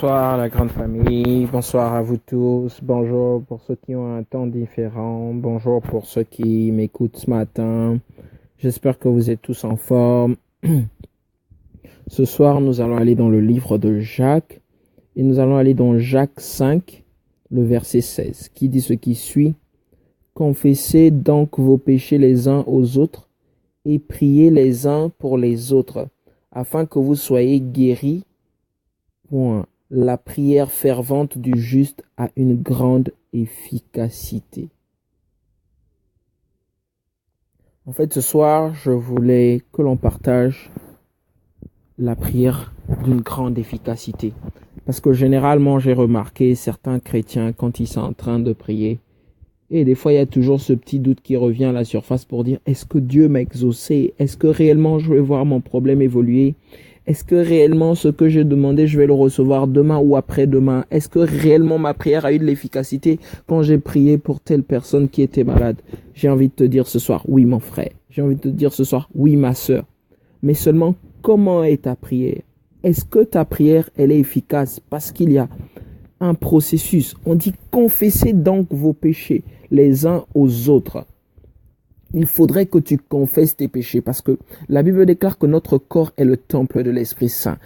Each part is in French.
Bonsoir la grande famille, bonsoir à vous tous, bonjour pour ceux qui ont un temps différent, bonjour pour ceux qui m'écoutent ce matin. J'espère que vous êtes tous en forme. Ce soir, nous allons aller dans le livre de Jacques et nous allons aller dans Jacques 5, le verset 16, qui dit ce qui suit. Confessez donc vos péchés les uns aux autres et priez les uns pour les autres, afin que vous soyez guéris. La prière fervente du juste a une grande efficacité. En fait, ce soir, je voulais que l'on partage la prière d'une grande efficacité. Parce que généralement, j'ai remarqué certains chrétiens, quand ils sont en train de prier, et des fois, il y a toujours ce petit doute qui revient à la surface pour dire, est-ce que Dieu m'a exaucé? Est-ce que réellement je vais voir mon problème évoluer? Est-ce que réellement ce que j'ai demandé, je vais le recevoir demain ou après-demain? Est-ce que réellement ma prière a eu de l'efficacité quand j'ai prié pour telle personne qui était malade? J'ai envie de te dire ce soir, oui mon frère. J'ai envie de te dire ce soir, oui ma sœur. Mais seulement, comment est ta prière? Est-ce que ta prière, elle est efficace? Parce qu'il y a un processus. On dit, confessez donc vos péchés les uns aux autres. Il faudrait que tu confesses tes péchés parce que la Bible déclare que notre corps est le temple de l'Esprit Saint.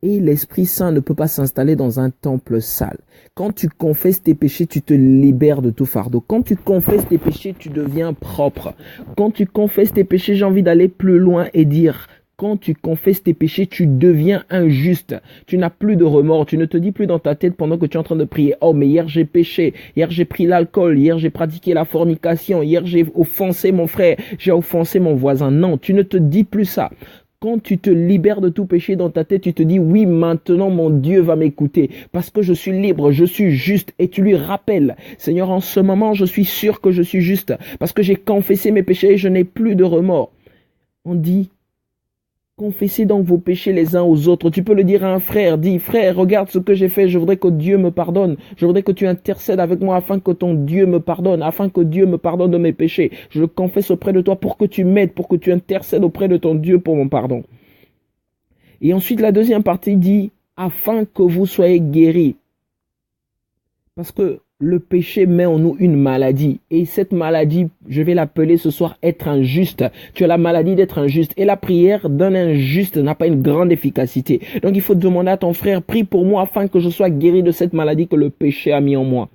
Et l'Esprit Saint ne peut pas s'installer dans un temple sale. Quand tu confesses tes péchés, tu te libères de tout fardeau. Quand tu confesses tes péchés, tu deviens propre. Quand tu confesses tes péchés, j'ai envie d'aller plus loin et dire... Quand tu confesses tes péchés, tu deviens injuste. Tu n'as plus de remords. Tu ne te dis plus dans ta tête pendant que tu es en train de prier. Oh, mais hier j'ai péché. Hier j'ai pris l'alcool. Hier j'ai pratiqué la fornication. Hier j'ai offensé mon frère. J'ai offensé mon voisin. Non, tu ne te dis plus ça. Quand tu te libères de tout péché dans ta tête, tu te dis, oui, maintenant mon Dieu va m'écouter parce que je suis libre, je suis juste. Et tu lui rappelles, Seigneur, en ce moment, je suis sûr que je suis juste parce que j'ai confessé mes péchés et je n'ai plus de remords. On dit, confessez donc vos péchés les uns aux autres. Tu peux le dire à un frère. Dis, frère, regarde ce que j'ai fait. Je voudrais que Dieu me pardonne. Je voudrais que tu intercèdes avec moi afin que ton Dieu me pardonne, afin que Dieu me pardonne de mes péchés. Je le confesse auprès de toi pour que tu m'aides, pour que tu intercèdes auprès de ton Dieu pour mon pardon. Et ensuite, la deuxième partie dit, afin que vous soyez guéris. Parce que le péché met en nous une maladie. Et cette maladie, je vais l'appeler ce soir être injuste. Tu as la maladie d'être injuste. Et la prière d'un injuste n'a pas une grande efficacité. Donc il faut demander à ton frère, prie pour moi afin que je sois guéri de cette maladie que le péché a mis en moi.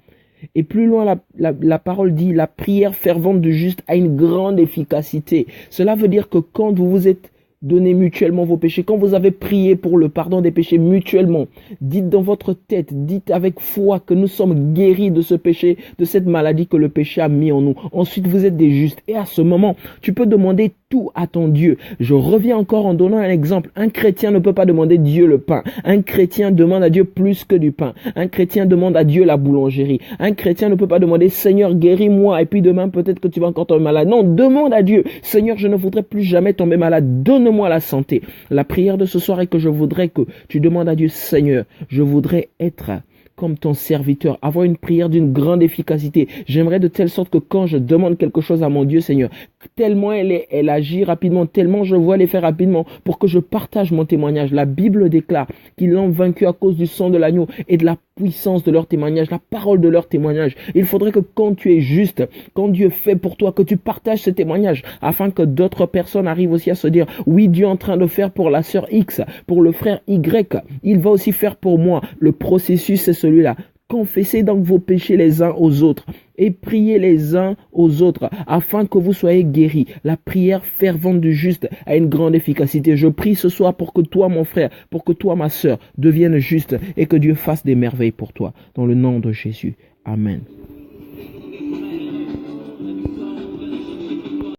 Et plus loin, la parole dit, la prière fervente du juste a une grande efficacité. Cela veut dire que quand vous vous êtes donnez mutuellement vos péchés. Quand vous avez prié pour le pardon des péchés mutuellement, dites dans votre tête, dites avec foi que nous sommes guéris de ce péché, de cette maladie que le péché a mis en nous. Ensuite, vous êtes des justes. Et à ce moment, tu peux demander tout à ton Dieu. Je reviens encore en donnant un exemple. Un chrétien ne peut pas demander Dieu le pain. Un chrétien demande à Dieu plus que du pain. Un chrétien demande à Dieu la boulangerie. Un chrétien ne peut pas demander Seigneur, guéris-moi et puis demain peut-être que tu vas encore tomber malade. Non, demande à Dieu. Seigneur, je ne voudrais plus jamais tomber malade. Donne-moi la santé. La prière de ce soir est que je voudrais que tu demandes à Dieu, Seigneur, je voudrais être comme ton serviteur, avoir une prière d'une grande efficacité. J'aimerais de telle sorte que quand je demande quelque chose à mon Dieu, Seigneur, tellement elle agit rapidement, tellement je vois les faire rapidement pour que je partage mon témoignage. La Bible déclare qu'ils l'ont vaincu à cause du sang de l'agneau et de la puissance de leur témoignage, la parole de leur témoignage. Il faudrait que quand tu es juste, quand Dieu fait pour toi, que tu partages ce témoignage afin que d'autres personnes arrivent aussi à se dire, oui, Dieu est en train de faire pour la sœur X, pour le frère Y, il va aussi faire pour moi. Le processus, c'est celui-là. Confessez donc vos péchés les uns aux autres et priez les uns aux autres afin que vous soyez guéris. La prière fervente du juste a une grande efficacité. Je prie ce soir pour que toi, mon frère, pour que toi, ma sœur, devienne juste et que Dieu fasse des merveilles pour toi. Dans le nom de Jésus. Amen.